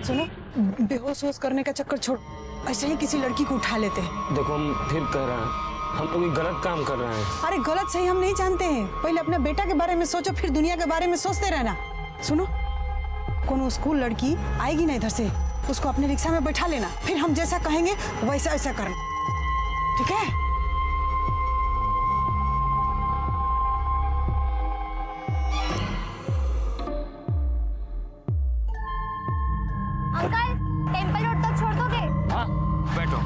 सुनो, बेहोश होश करने का चक्कर छोड़, ऐसे ही किसी लड़की को उठा लेते हैं। देखो हम फिर कह रहे हैं, हम लोग गलत काम कर रहे हैं। अरे गलत सही हम नहीं जानते हैं, पहले अपने बेटा के बारे में सोचो, फिर दुनिया के बारे में सोचते रहना। सुनो, कोनो स्कूल लड़की आएगी ना इधर से, उसको अपने रिक्शा में बैठा लेना, फिर हम जैसा कहेंगे वैसा ऐसा करना, ठीक है? अंकल, टेंपल रोड तक छोड़ दोगे? हाँ, बैठो।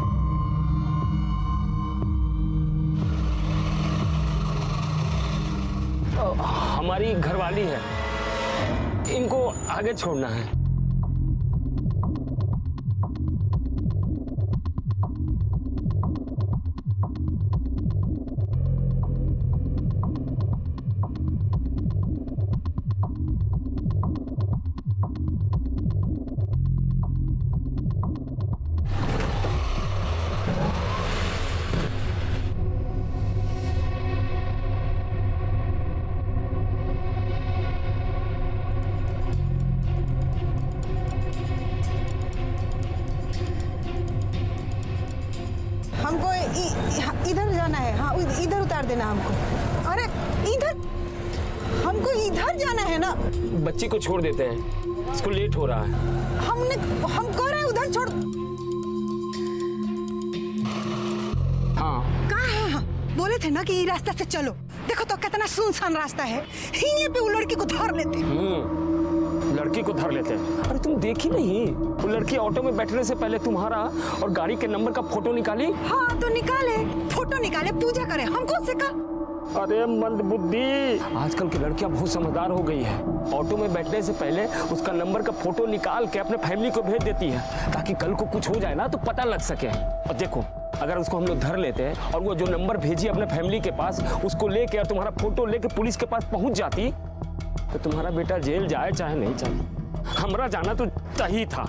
हमारी घरवाली है, इनको आगे छोड़ना है। हमको इधर जाना है। हाँ, इधर उतार देना हमको। अरे इधर, हमको इधर जाना है ना। बच्ची को छोड़ देते हैं, इसको लेट हो रहा है। हम कह रहे हैं उधर छोड़। हाँ कहाँ है? हाँ, बोले थे ना कि ये रास्ता से चलो। देखो तो कितना सुनसान रास्ता है, यहीं पे वो लड़की को धर लेते। लड़की को धर लेते हैं। अरे तुम देखी नहीं, वो लड़की ऑटो में बैठने से पहले तुम्हारा और गाड़ी के नंबर का फोटो निकाली। हाँ तो निकाले, फोटो निकाले, पूजा करे, हमको सिखा। अरे मंद बुद्धि, आजकल की लड़कियां बहुत समझदार हो गई है। ऑटो में बैठने से पहले उसका नंबर का फोटो निकाल के अपने फैमिली को भेज देती है, ताकि कल को कुछ हो जाए ना तो पता लग सके। और देखो, अगर उसको हम लोग धर लेते हैं और वो जो नंबर भेजी अपने फैमिली के पास, उसको लेके और तुम्हारा फोटो लेके पुलिस के पास पहुंच जाती, तो तुम्हारा बेटा जेल जाए चाहे नहीं जाए, हमारा जाना तो सही था।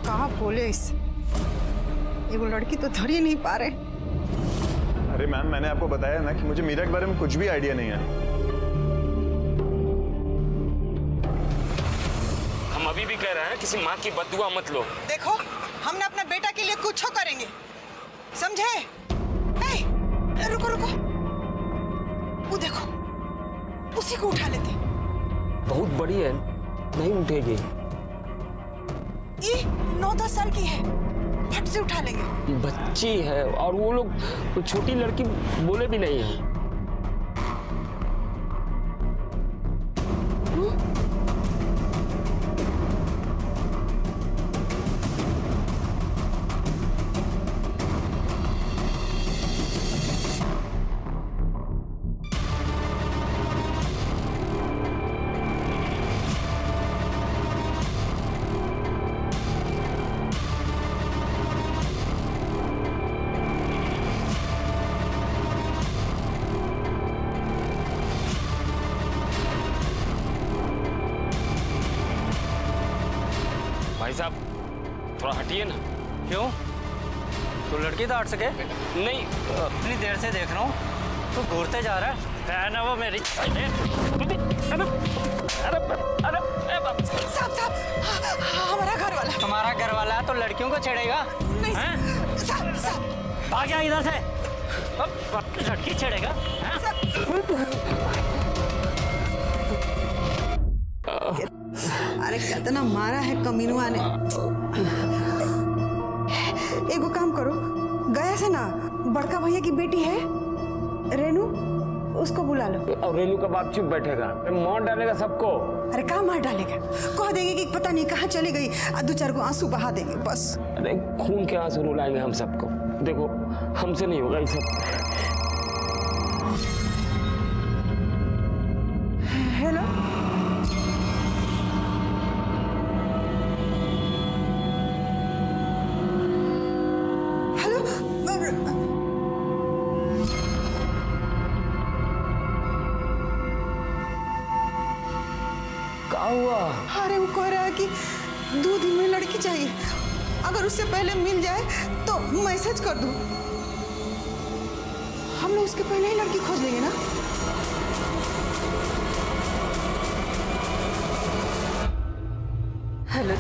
कहाँ बोले इस, ये वो लड़की तो धर ही नहीं पा रहे। अरे मैम, मैंने आपको बताया ना कि मुझे मीरा के बारे में कुछ भी आइडिया नहीं है। हम अभी भी कह रहे हैं, किसी माँ की बददुआ मत लो। देखो, हमने अपने बेटा के लिए कुछ करेंगे, समझे? रुको रुको, वो देखो, उसी को उठा लेते। बहुत बड़ी है, नहीं उठेगी। ये 9-10 साल की है, फट से उठा लेंगे। बच्ची है और वो लोग तो छोटी लड़की बोले भी नहीं है। भाई साहब थोड़ा हटिए ना। क्यों? तू लड़की तो हट सके? नहीं, इतनी देर से देख रहा हूँ, तू घूरते जा रहा है ना वो मेरी। अरे साहब, हमारा घर वाला। तुम्हारा घर वाला है तो लड़कियों को छेड़ेगा? नहीं हैं? साहब, भाग जा इधर से। अब लड़की छेड़ेगा? अरे कितना मारा है कमीनुआ ने। एगो काम करो, गया से ना बड़का भैया की बेटी है रेनू, उसको बुला लो। और रेनू का बाप चुप बैठेगा, मार डालेगा सबको। अरे कहाँ मार डालेगा, कह देंगे कि पता नहीं कहाँ चली गई, 2-4 गो आंसू बहा देंगे बस। अरे खून के आंसू रुलाएंगे हम सबको। देखो हमसे नहीं होगा ये सब। हेलो, क्या हुआ? अरे वो कह रहा है कि 2 दिन में लड़की चाहिए, अगर उससे पहले मिल जाए तो मैसेज कर दो। हम लोग उसके पहले ही लड़की खोज लेंगे ना। हेलो,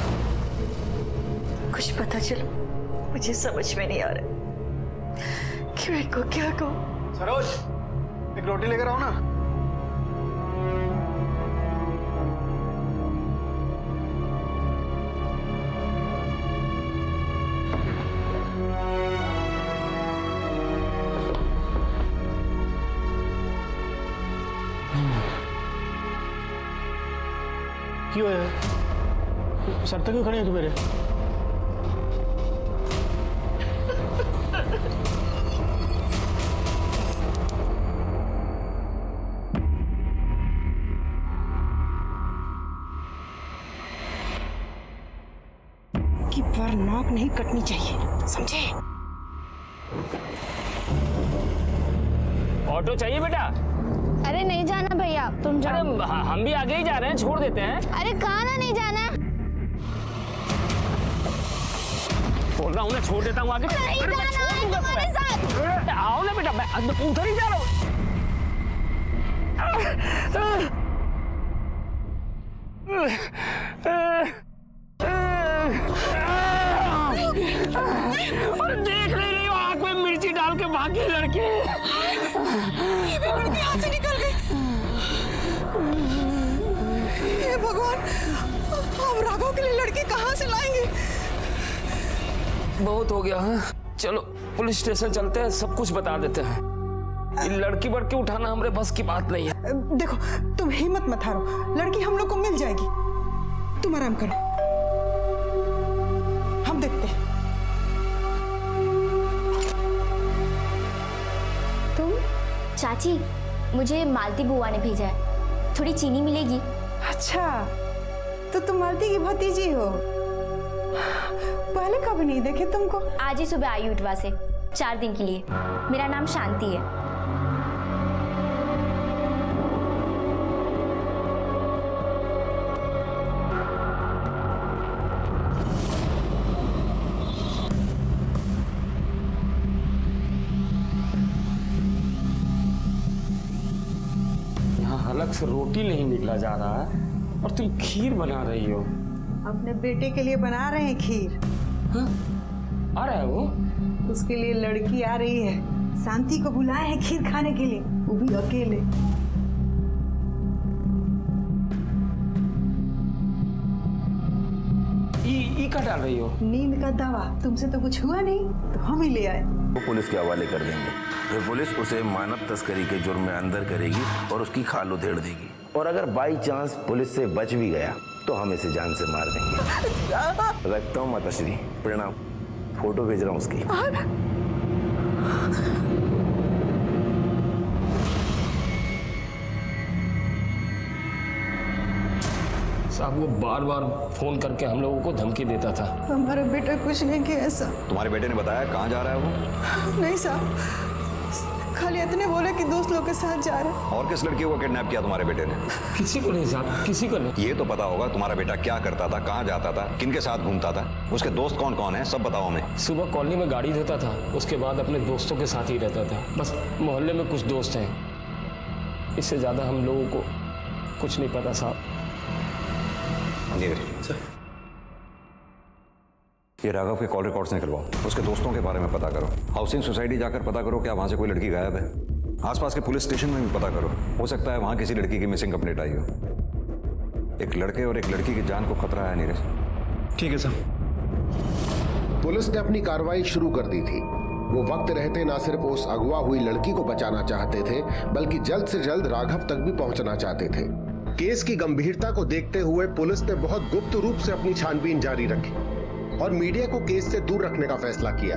कुछ पता चला? मुझे समझ में नहीं आ रहा कि मैं को क्या कहूँ। सरोज, एक रोटी लेकर आओ ना। क्यों है? सर तक क्यों खड़े हैं तू मेरे? कि पर नाक नहीं कटनी चाहिए, समझे? ऑटो चाहिए बेटा? अरे नहीं जाना भैया, तुम जाओ। अरे हम भी आगे ही जा रहे हैं, छोड़ देते हैं। अरे कहाँ ना नहीं जाना। बोल रहा हूँ ना, छोड़ देता हूँ आगे। नहीं अरे मैं जाना छोड़ है दूंगा तुम्हारे साथ। तुम्हें। आओ ना बेटा, मैं उधर ही जा रहा हूँ। और देख ले रही हो, आंख में मिर्ची डाल के भागे लड़के। ये भी लड़की हाथ से निकल गई। हे भगवान, अब राघव के लिए लड़की कहाँ से लाएंगे? बहुत हो गया है, चलो पुलिस स्टेशन चलते हैं, सब कुछ बता देते हैं। ये लड़की बढ़ के उठाना हमारे बस की बात नहीं है। देखो, तुम हिम्मत मत हारो, लड़की हम लोग को मिल जाएगी। तुम आराम करो, हम देखते हैं। तुम? चाची, मुझे मालती बुआ ने भेजा है, थोड़ी चीनी मिलेगी? अच्छा, तो तुम मालती की भतीजी हो। पहले कभी नहीं देखे तुमको। आज ही सुबह आई उठवा से, 4 दिन के लिए। मेरा नाम शांति है। यहाँ हलक से रोटी नहीं निकला जा रहा है और तुम खीर बना रही हो। अपने बेटे के लिए बना रहे हैं खीर। हाँ? आ रहा है वो? उसके लिए लड़की आ रही है, शांति को बुलाए हैं खीर खाने के लिए, वो भी अकेले। ई का डाल रही हो? नींद का दवा। तुमसे तो कुछ हुआ नहीं तो हम ही ले आए। वो पुलिस के हवाले कर देंगे, फिर पुलिस उसे मानव तस्करी के जुर्म में अंदर करेगी और उसकी खाल उधेड़ देगी। और अगर बाई चांस पुलिस से बच भी गया तो हम इसे जान से मार देंगे। रखता हूँ माताश्री, प्रणाम। फोटो भेज रहा हूँ उसकी। साहब वो बार बार फोन करके हम लोगों को धमकी देता था। हमारा बेटा कुछ नहीं किया ऐसा। तुम्हारे बेटे ने बताया कहाँ जा रहा है वो? नहीं साहब, खाली इतने बोले कि दोस्त लोग के साथ जा रहे हैं। और किस लड़की को किडनैप किया तुम्हारे बेटे ने? किसी को नहीं साहब, किसी को नहीं। ये तो पता होगा तुम्हारा बेटा क्या करता था, कहाँ जाता था, किनके साथ घूमता था, उसके दोस्त कौन कौन है, सब बताओ हमें। सुबह कॉलोनी में गाड़ी धोता था, उसके बाद अपने दोस्तों के साथ ही रहता था। बस मोहल्ले में कुछ दोस्त हैं, इससे ज्यादा हम लोगों को कुछ नहीं पता साहब। ये राघव के कॉल रिकॉर्ड्स निकलवाओ, उसके दोस्तों के बारे में पता करो। हाउसिंग सोसाइटी जाकर पता करो क्या वहां से कोई लड़की गायब है। आसपास के पुलिस स्टेशन में भी पता करो, हो सकता है वहां किसी लड़की की मिसिंग कंप्लेंट आई हो। एक लड़के और एक लड़की की जान को खतरा है नीरज। ठीक है सर। पुलिस ने अपनी कार्रवाई शुरू कर दी थी। वो वक्त रहते न सिर्फ उस अगवा हुई लड़की को बचाना चाहते थे, बल्कि जल्द से जल्द राघव तक भी पहुंचना चाहते थे। केस की गंभीरता को देखते हुए पुलिस ने बहुत गुप्त रूप से अपनी छानबीन जारी रखी और मीडिया को केस से दूर रखने का फैसला किया,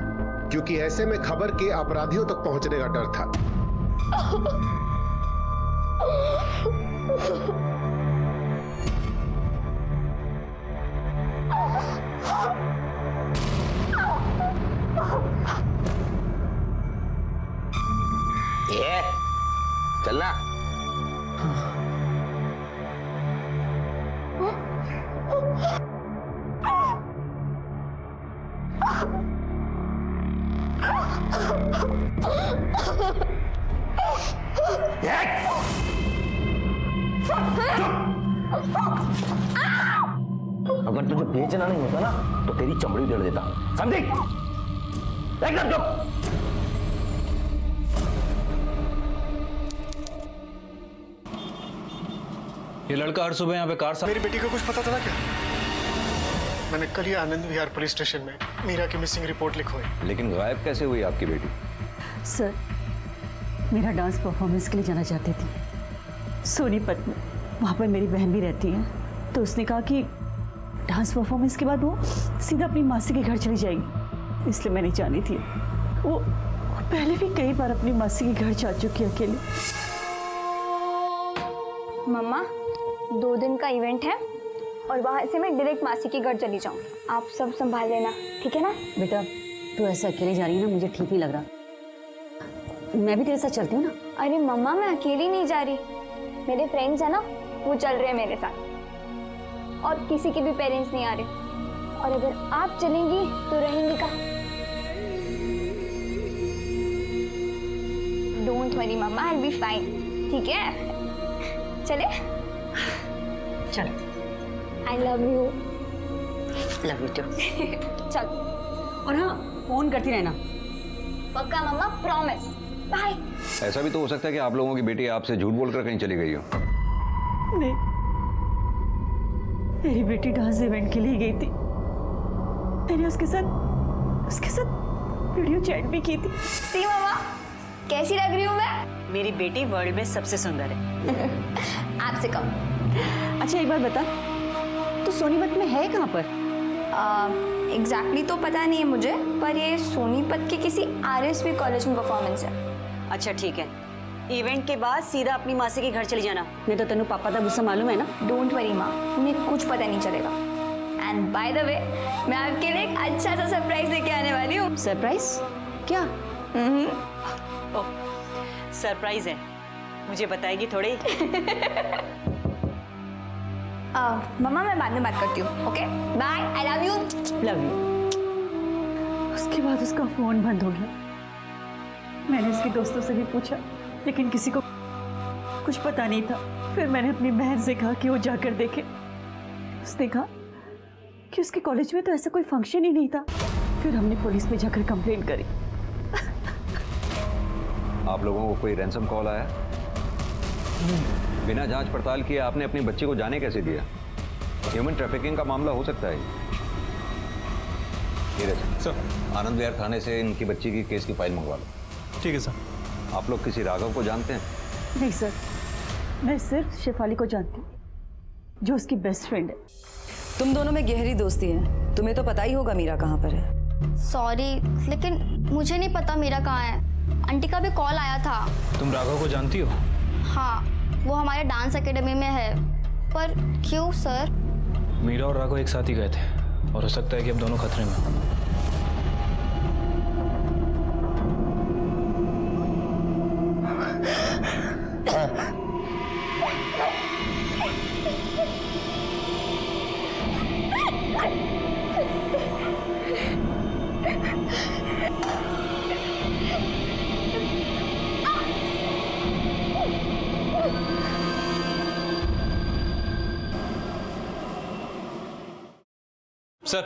क्योंकि ऐसे में खबर के अपराधियों तक पहुंचने का डर था। ये चलना। अगर तुझे बेचना नहीं होता ना तो तेरी चमड़ी उधेड़ देता, समझी? एकदम चुप। ये लड़का हर सुबह यहाँ पे कार मेरी बेटी को कुछ पता था क्या? मैंने कल ही आनंद विहार पुलिस स्टेशन में मीरा की मिसिंग रिपोर्ट लिखवाई। लेकिन गायब कैसे हुई आपकी बेटी? सर, मेरा डांस परफॉर्मेंस के लिए जाना चाहती थी सोनीपत में। वहाँ पर मेरी बहन भी रहती है, तो उसने कहा कि डांस परफॉर्मेंस के बाद वो सीधा अपनी मासी के घर चली जाएगी, इसलिए मैंने जानी थी। वो पहले भी कई बार अपनी मासी के घर जा चुकी है अकेले। मम्मा 2 दिन का इवेंट है और वहाँ से मैं डायरेक्ट मासी के घर चली जाऊँ। आप सब संभाल लेना, ठीक है ना? बेटा, तू ऐसे अकेले जा रही है ना, मुझे ठीक नहीं लग रहा। मैं भी तेरे साथ चलती हूँ ना। अरे मम्मा, मैं अकेली नहीं जा रही, मेरे फ्रेंड्स हैं ना, वो चल रहे हैं मेरे साथ, और किसी के भी पेरेंट्स नहीं आ रहे। और अगर आप चलेंगी तो रहेंगी कहाँ? डोंट वरी मम्मा, आई विल बी फाइन, ठीक है? चले? चलो। I love you. Love you too. चल। और हाँ, फोन करती रहना। पक्का मम्मा, प्रॉमिस। बाय। ऐसा भी तो हो सकता है कि आप लोगों की बेटी आपसे झूठ बोलकर कहीं चली गई हो। नहीं, मेरी बेटी डांस इवेंट के लिए गई थी। मैंने उसके साथ वीडियो चैट भी की थी। सी मम्मा, कैसी लग रही हूँ मैं? मेरी बेटी वर्ल्ड में सबसे सुंदर है। आपसे कम। अच्छा, एक बात बता, तो सोनीपत में है कहाँ पर? एग्जैक्टली तो पता नहीं है मुझे, पर ये सोनीपत के किसी RSV कॉलेज में परफॉर्मेंस है। अच्छा ठीक है, इवेंट के बाद सीधा अपनी मासी के घर चली जाना, नहीं तो तेनू पापा का गुस्सा मालूम है ना। डोंट वरी माँ, उन्हें कुछ पता नहीं चलेगा। एंड बाय द वे, मैं आपके लिए एक अच्छा सा सरप्राइज लेके आने वाली हूँ। सरप्राइज? क्या? ओह, सरप्राइज है, मुझे बताएगी थोड़ी? मम्मा, मैं बाद में बात करती हूँ, okay? Bye, I love you. Love you. उसके बाद उसका फोन बंद हो गया। मैंने उसके दोस्तों से भी पूछा, लेकिन किसी को कुछ पता नहीं था। फिर मैंने अपनी बहन से कहा कि वो जाकर देखे। उसने कहा कि उसके कॉलेज में तो ऐसा कोई फंक्शन ही नहीं था। फिर हमने पुलिस में जाकर कंप्लेंट करी। आप लोगों को कोई रैंसम कॉल आया? बिना जांच पड़ताल किए आपने अपनी बच्ची को जाने कैसे दिया? ह्यूमन ट्रैफिकिंग का मामला हो सकता है। सर, आनंद विहार थाने से इनकी बच्ची की केस की फाइल मंगवा लो। ठीक है सर। आप लोग किसी राघव को जानते हैं? नहीं सर, मैं सिर्फ शेफाली को जानती हूँ, जो उसकी बेस्ट फ्रेंड है। तुम दोनों में गहरी दोस्ती है, तुम्हें तो पता ही होगा मीरा कहाँ पर है। सॉरी, लेकिन मुझे नहीं पता मीरा कहाँ है। आंटी का भी कॉल आया था। तुम राघव को जानती हो? हाँ, वो हमारे डांस एकेडमी में है। पर क्यों सर? मीरा और राघव एक साथ ही गए थे और हो सकता है कि अब दोनों खतरे में हो। Sir,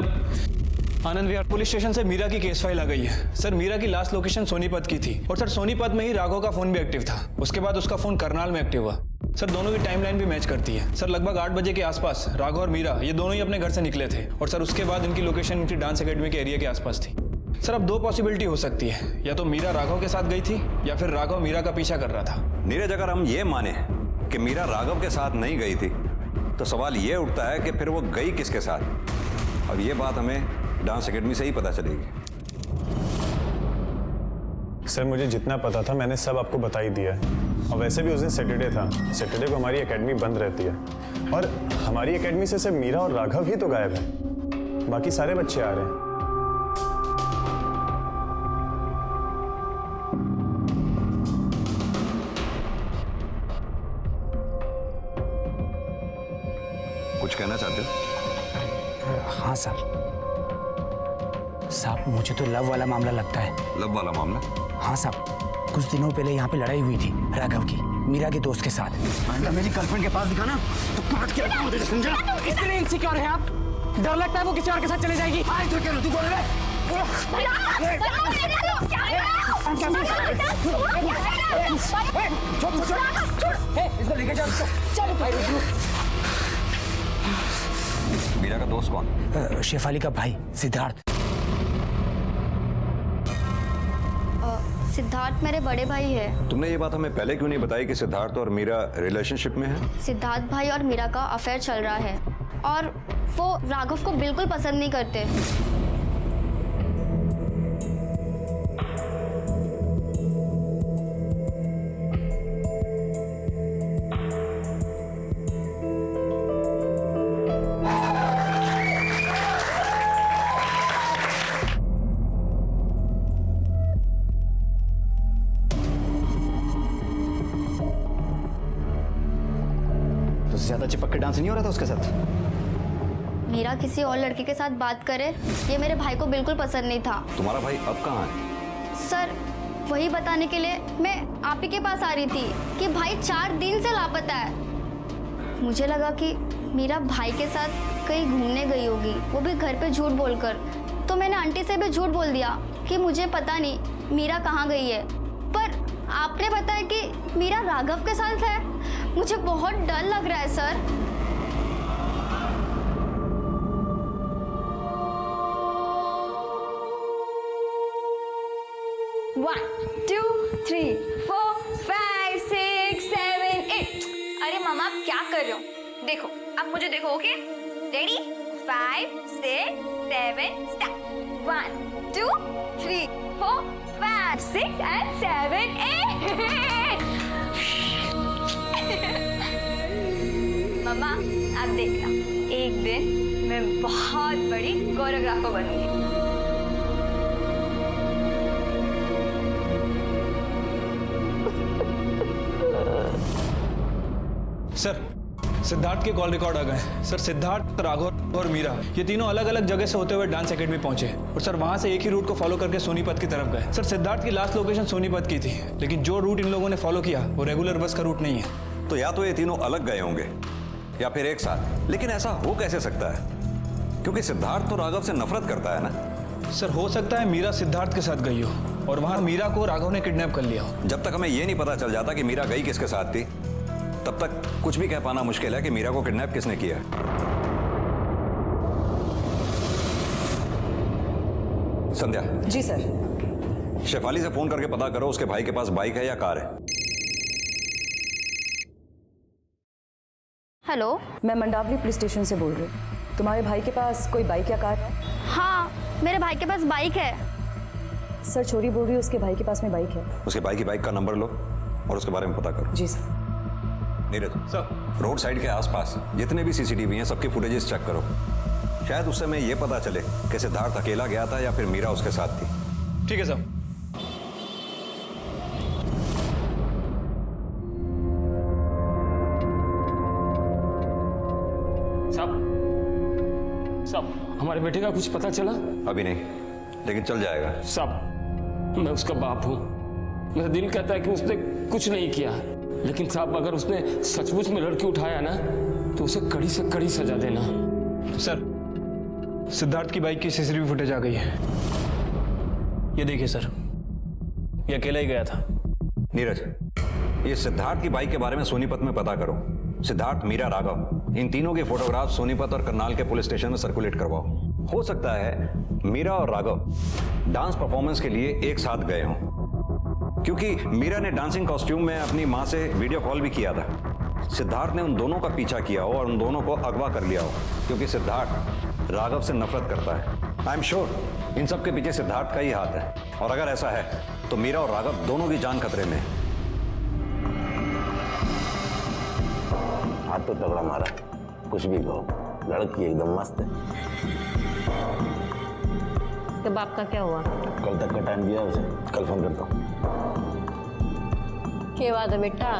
Anand Vihar police station से मीरा की केस फाइल आ गई है। सर, मीरा की लास्ट लोकेशन सोनीपत की थी और सर सोनीपत में ही राघव का फोन भी एक्टिव था। उसके बाद उसका फोन करनाल में एक्टिव हुआ। सर, दोनों की टाइमलाइन भी मैच करती है। सर, लगभग 8 बजे के आसपास राघव और मीरा ये दोनों ही अपने घर से निकले थे और सर उसके बाद इनकी लोकेशन इनकी डांस एकेडमी के एरिया के आसपास थी। सर, अब 2 पॉसिबिलिटी हो सकती है, या तो मीरा राघव के साथ गई थी या फिर राघव मीरा का पीछा कर रहा था। नीरज, अगर हम ये माने कि मीरा राघव के साथ नहीं गई थी तो सवाल ये उठता है कि फिर वो गई किसके साथ? अब ये बात हमें डांस एकेडमी से ही पता चलेगी। सर, मुझे जितना पता था मैंने सब आपको बता ही दिया है। और वैसे भी उस दिन सैटरडे था। सैटरडे को हमारी एकेडमी बंद रहती है और हमारी एकेडमी से सिर्फ मीरा और राघव ही तो गायब है, बाकी सारे बच्चे आ रहे हैं। कुछ कहना चाहते हो? हाँ साहब, मुझे तो लव वाला मामला लगता है। लव वाला मामला? हाँ साहब, कुछ दिनों पहले यहाँ पे लड़ाई हुई थी राघव की। मीरा के दोस्त के साथ। आइंदा मेरी गर्लफ्रेंड के पास दिखा ना तो काट के रखूंगा तुझे, समझा? इतने इनसिक्योर है आप, डर लगता है वो किसी और के साथ चले जाएगी। आज तो क्या तू बोल रहा है? इसको लेके जाओ। मीरा का दोस्त कौन? शेफाली का भाई सिद्धार्थ। सिद्धार्थ मेरे बड़े भाई है। तुमने ये बात हमें पहले क्यों नहीं बताई कि सिद्धार्थ और मीरा रिलेशनशिप में है? सिद्धार्थ भाई और मीरा का अफेयर चल रहा है और वो राघव को बिल्कुल पसंद नहीं करते। ज्यादा चिपक के डांस नहीं हो रहा था उसके साथ? मीरा किसी और लड़के के साथ बात करे ये मेरे भाई को बिल्कुल पसंद नहीं था। तुम्हारा भाई अब कहाँ है? सर वही बताने के लिए मैं आप ही के पास आ रही थी कि भाई 4 दिन से लापता है। मुझे लगा कि मीरा भाई के साथ कहीं घूमने गई होगी, वो भी घर पे झूठ बोलकर। तो मैंने आंटी से भी झूठ बोल दिया कि मुझे पता नहीं मीरा कहाँ गई है, पर आपने बताया कि मीरा राघव के साथ है। मुझे बहुत डर लग रहा है सर। One, 2, 3, 4, 5, 6, 7, 8। अरे मामा आप क्या कर रहे हो? देखो अब मुझे देखो, ओके? रेडी? 5, 6, 7, स्टार्ट। 1, 2, 3, 4, 5, 6 and 7, 8। मामा आप देखना, एक दिन मैं बहुत बड़ी कोरियोग्राफर बनूंगी। सर सिद्धार्थ के कॉल रिकॉर्ड आ गए। सर सिद्धार्थ, राघव और मीरा ये तीनों अलग अलग जगह से होते हुए डांस एकेडमी पहुंचे और सर वहां से एक ही रूट को फॉलो करके सोनीपत की तरफ गए। सर सिद्धार्थ की लास्ट लोकेशन सोनीपत की थी, लेकिन जो रूट इन लोगों ने फॉलो किया वो रेगुलर बस का रूट नहीं है। तो या तो ये तीनों अलग गए होंगे या फिर एक साथ, लेकिन ऐसा हो कैसे सकता है? क्योंकि सिद्धार्थ तो राघव से नफरत करता है ना। सर हो सकता है मीरा सिद्धार्थ के साथ गई हो और वहां मीरा को राघव ने किडनैप कर लिया हो। जब तक हमें ये नहीं पता चल जाता कि मीरा गई किसके साथ थी, तब तक कुछ भी कह पाना मुश्किल है कि मीरा को किडनैप किसने किया। संध्या। जी सर। शेफाली से फोन करके पता करो उसके भाई के पास बाइक है या कार है। हेलो, मैं मंडावली पुलिस स्टेशन से बोल रही हूँ। तुम्हारे भाई के पास कोई बाइक या कार है? हाँ मेरे भाई के पास बाइक है। सर छोरी बोल रही है उसके भाई के पास में बाइक है। उसके भाई की बाइक का नंबर लो और उसके बारे में पता करो। जी sir. Neeraj sir, road side के आसपास जितने भी सीसीटीवी हैं सबके फुटेजेस चेक करो। शायद उससे हमें ये पता चले कि सिद्धार्थ अकेला गया था या फिर मीरा उसके साथ थी। ठीक है सर। सब हमारे बेटे का कुछ पता चला? अभी नहीं, लेकिन चल जाएगा। सब मैं उसका बाप हूँ, मेरा दिल कहता है कि उसने कुछ नहीं किया, लेकिन साहब अगर उसने सचमुच में लड़की उठाया ना तो उसे कड़ी से कड़ी सजा देना। सर सिद्धार्थ की बाइक की सीसीटीवी फुटेज आ गई है, ये देखिए सर, ये अकेला ही गया था। नीरज, ये सिद्धार्थ की बाइक के बारे में सोनीपत में पता करो। सिद्धार्थ, मीरा, राघव इन तीनों के फोटोग्राफ सोनीपत और करनाल के पुलिस स्टेशन में सर्कुलेट करवाओ। हो सकता है मीरा और राघव डांस परफॉर्मेंस के लिए एक साथ गए हों, क्योंकि मीरा ने डांसिंग कॉस्ट्यूम में अपनी मां से वीडियो कॉल भी किया था। सिद्धार्थ ने उन दोनों का पीछा किया हो और उन दोनों को अगवा कर लिया हो, क्योंकि सिद्धार्थ राघव से नफरत करता है। आई एम श्योर इन सब के पीछे सिद्धार्थ का ही हाथ है, और अगर ऐसा है तो मीरा और राघव दोनों की जान खतरे में है। हाथ तो तगड़ा मारा, कुछ भी कहो, लड़की एकदम मस्त है। उसके बाप का क्या हुआ? कल तक का टाइम दिया उसे, कल फोन करता हूँ। क्या बात है बेटा,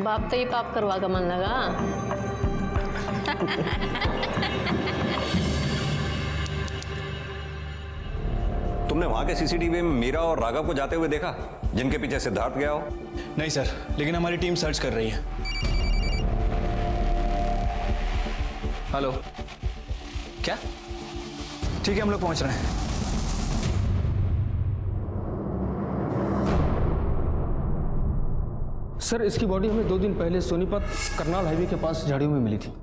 बाप तो ही पाप करवा का मन लगा। तुमने वहां के सीसीटीवी में मीरा और राघव को जाते हुए देखा, जिनके पीछे सिद्धार्थ गया हो? नहीं सर, लेकिन हमारी टीम सर्च कर रही है। हेलो, क्या? ठीक है, हम लोग पहुंच रहे हैं। सर, इसकी बॉडी हमें 2 दिन पहले सोनीपत करनाल हाईवे के पास झाड़ियों में मिली थी।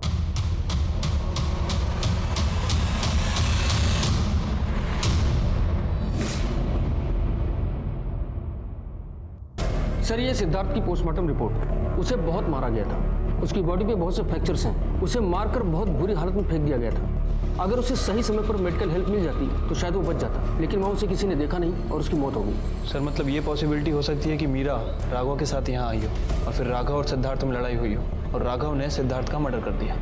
सर, ये सिद्धार्थ की पोस्टमार्टम रिपोर्ट। उसे बहुत मारा गया था, उसकी बॉडी पे बहुत से फ्रैक्चर्स हैं, उसे मारकर बहुत बुरी हालत में फेंक दिया गया था। अगर उसे सही समय पर मेडिकल हेल्प मिल जाती तो शायद वो बच जाता, लेकिन वहाँ उसे किसी ने देखा नहीं और उसकी मौत हो गई। सर, मतलब ये पॉसिबिलिटी हो सकती है कि मीरा राघव के साथ यहाँ आई हो और फिर राघव और सिद्धार्थ में लड़ाई हुई हो और राघव ने सिद्धार्थ का मर्डर कर दिया।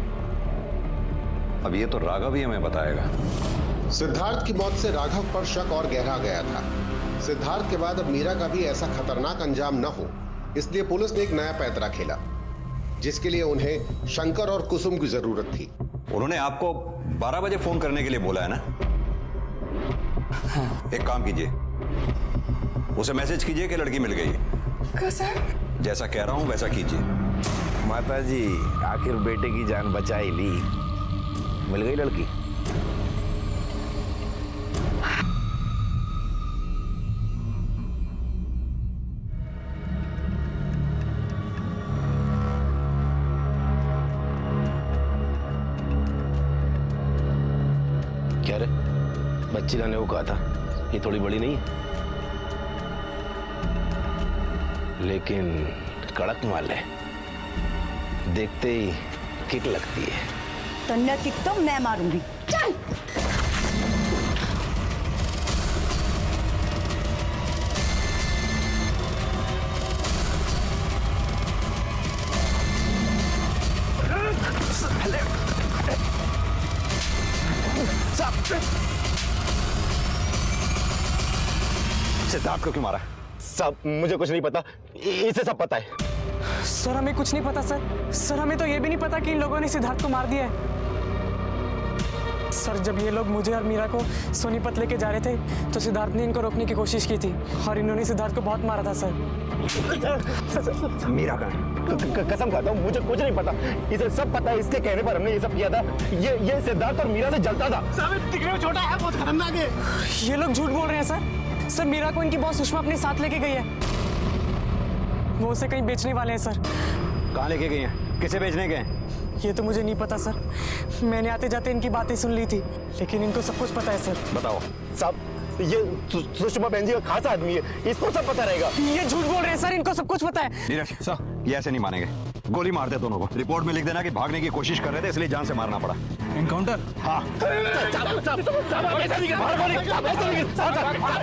अब ये तो राघव ही हमें बताएगा। सिद्धार्थ की मौत से राघव पर शक और गहरा गया था। सिद्धार्थ के बाद अब मीरा का भी ऐसा खतरनाक अंजाम न हो, इसलिए पुलिस ने एक नया पैंतरा खेला, जिसके लिए उन्हें शंकर और कुसुम की जरूरत थी। उन्होंने आपको 12 बजे फोन करने के लिए बोला है ना? एक काम कीजिए, उसे मैसेज कीजिए कि लड़की मिल गई है। सर, जैसा कह रहा हूं वैसा कीजिए। माता जी, आखिर बेटे की जान बचा ही ली। मिल गई लड़की? क्या रे, बच्ची लाने को कहा था, ये थोड़ी बड़ी नहीं है? लेकिन कड़क माल है, देखते ही किक लगती है। तन्ना किक तो मैं मारूंगी। चल। सिद्धार्थ को क्यों मारा? सब मुझे कुछ नहीं पता, इसे सब पता है। सर, हमें कुछ नहीं पता सर। सर, हमें तो ये भी नहीं पता कि इन लोगों ने सिद्धार्थ को मार दिया है। सर, जब ये लोग मुझे और मीरा को सोनीपत लेके जा रहे थे तो सिद्धार्थ ने इनको रोकने की कोशिश की थी और इन्होंने सिद्धार्थ को बहुत मारा था सर। मीरा कहाँ है? कसम खाता हूँ, मुझे कुछ नहीं पता। इसे सब पता है, इसके कहने पर हमने ये सब किया था। ये सिद्धार्थ और मीरा से जलता था। दिखने में छोटा है, बहुत खतरनाक है। ये लोग झूठ बोल रहे हैं सर। सर, मीरा को इनकी बॉस सुषमा अपने साथ लेके गई है। वो उसे कहीं बेचने वाले हैं सर। कहाँ लेके गई हैं? किसे बेचने गए? ये तो मुझे नहीं पता सर। मैंने आते जाते इनकी बातें सुन ली थी, लेकिन इनको सब कुछ पता है सर। बताओ। साहब, ये सुषमा बहन जी का खास आदमी है, इसको सब पता रहेगा। ये झूठ बोल रहे हैं सर, इनको सब कुछ पता है। नीरज सर, ये ऐसे नहीं मानेंगे। गोली मार दे दोनों को। रिपोर्ट में लिख देना कि भागने की कोशिश कर रहे थे, इसलिए जान से मारना पड़ा। एनकाउंटर? हाँ।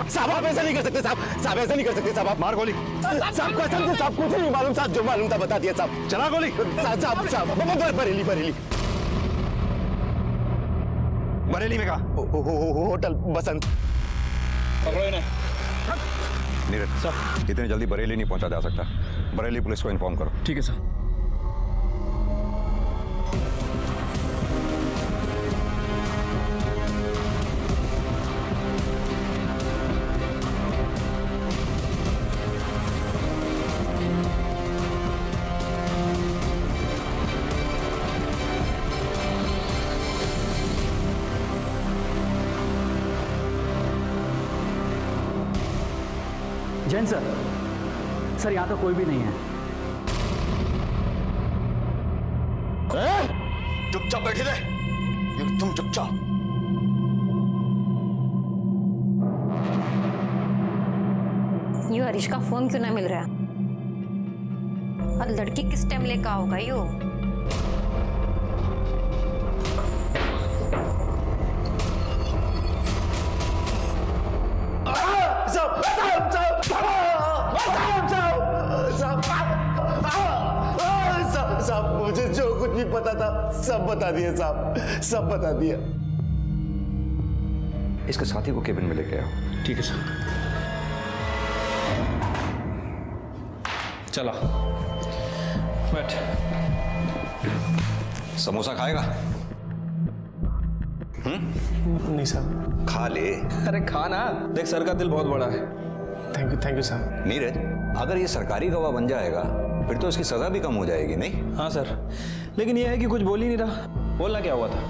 साहब ऐसा नहीं कर सकते साहब, आप मार गोली। साहब कसम से साहब कुछ नहीं मालूम, साहब जो मालूम था बता दिया साहब। चला गोली। साहब बरेली में कहा? होटल बसंत। नीरज सर, इतनी जल्दी बरेली नहीं पहुंचा जा सकता। बरेली पुलिस को इन्फॉर्म करो। ठीक है सर। जैन सर, सर यहाँ तो कोई भी नहीं है। चुपचाप बैठे रहे, तुम चुपचाप। यो हरीश का फोन क्यों ना मिल रहा? और लड़की किस टाइम लेकर होगा यो? साहब, मुझे जो कुछ भी पता था सब बता दिया साहब, सब बता दिया। इसके साथी को केबिन में लेके आओ। ठीक है सर। चला बैठ। समोसा खाएगा? नहीं सर। खा ले। अरे खा ना, देख सर का दिल बहुत बड़ा है। Thank you sir. नीरज, अगर ये सरकारी गवाह बन जाएगा फिर तो इसकी सजा भी कम हो जाएगी, नहीं? हाँ सर, लेकिन ये है कि कुछ बोल ही नहीं रहा। बोलना क्या हुआ था?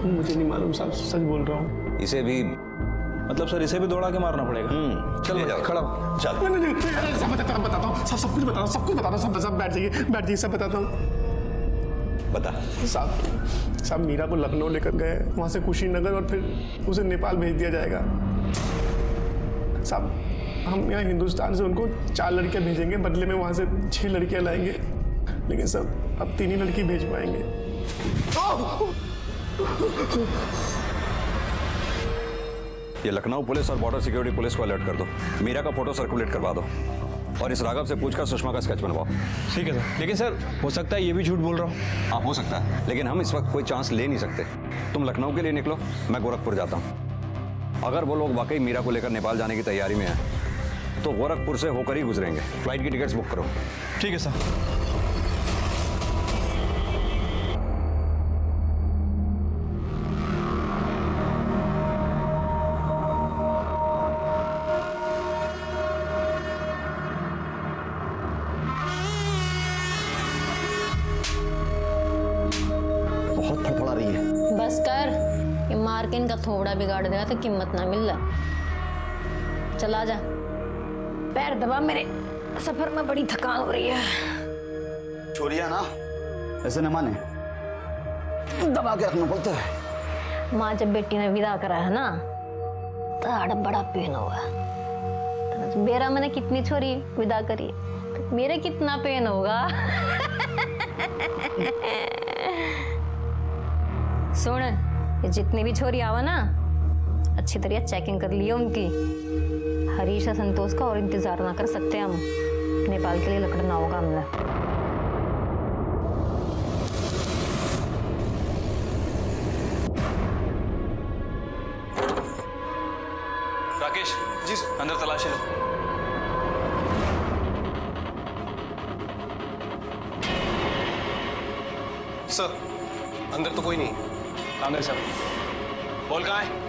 मुझे नहीं मालूम साहब, सच बोल रहा हूँ। इसे भी मतलब सर इसे भी दौड़ा के मारना पड़ेगा। चल जाओ, खड़ा हो। चल। सब बताता हूँ, सब कुछ बताता हूँ, सब कुछ बताता हूँ, सब बैठ जाइए, सब बताता हूँ। बता। साहब मीरा को लखनऊ लेकर गए, वहाँ से कुशीनगर और फिर उसे नेपाल भेज दिया जाएगा। साहब हम यहाँ हिंदुस्तान से उनको 4 लड़कियाँ भेजेंगे, बदले में वहाँ से 6 लड़कियाँ लाएंगे, लेकिन सब अब 3 ही लड़की भेज पाएंगे। ये लखनऊ पुलिस और बॉर्डर सिक्योरिटी पुलिस को अलर्ट कर दो। मीरा का फोटो सर्कुलेट करवा दो और इस राघव से पूछकर सुषमा का स्केच बनवाओ। ठीक है सर, लेकिन सर हो सकता है ये भी झूठ बोल रहा हूँ। हाँ हो सकता है, लेकिन हम इस वक्त कोई चांस ले नहीं सकते। तुम लखनऊ के लिए निकलो, मैं गोरखपुर जाता हूँ। अगर वो लोग वाकई मीरा को लेकर नेपाल जाने की तैयारी में हैं तो गोरखपुर से होकर ही गुजरेंगे। फ्लाइट की टिकट्स बुक करो। ठीक है सर। बहुत फड़फड़ा रही है। बस कर, ये मार के इनका थोड़ा बिगाड़ देगा तो कीमत ना मिल रहा। चला जा, पैर दबा, मेरे सफर में बड़ी थकान हो रही है। चोरिया ना ऐसे न माने, दबा के रखना पड़ता है। माँ जब बेटी ने विदा करा है ना तो बड़ा पेन हुआ। मेरा मैंने कितनी छोरी विदा करी, तो मेरे कितना पेन होगा। सुन, ये जितनी भी छोरी आवा ना अच्छी तरह चेकिंग कर लियो उनकी। हरीश और संतोष का और इंतजार ना कर सकते हम। नेपाल के लिए लकड़ना होगा हमने। राकेश जी अंदर तलाशी लो। सर अंदर तो कोई नहीं। आंदर सर। बोल कहाँ है?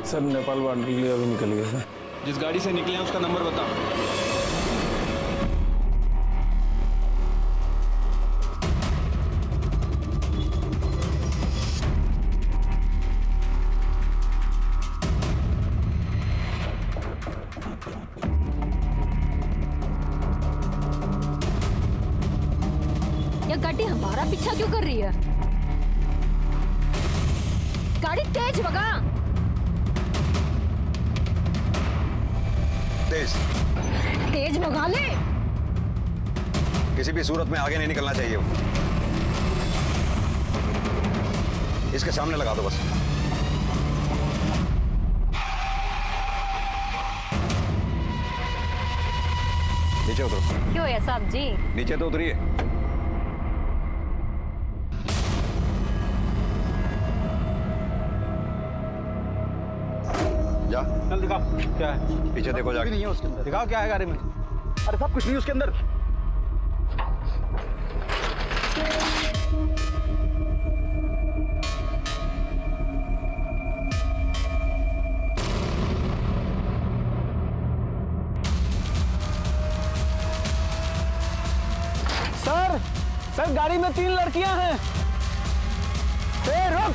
सर नेपाल बॉर्डर के लिए अभी निकल गए सर। जिस गाड़ी से निकले हैं उसका नंबर बता। ये गाड़ी हमारा पीछा क्यों कर रही है? गाड़ी तेज भगा। तेज भगा ले। किसी भी सूरत में आगे नहीं निकलना चाहिए। इसके सामने लगा दो बस। नीचे उतरो। क्यों है साहब जी? नीचे तो उतरिए। जा। चल दिखाओ क्या है। पीछे देखो जाके। नहीं है उसके अंदर। दिखाओ क्या है गाड़ी में। अरे सब कुछ नहीं उसके अंदर। सर गाड़ी में 3 लड़कियां हैं। रुक।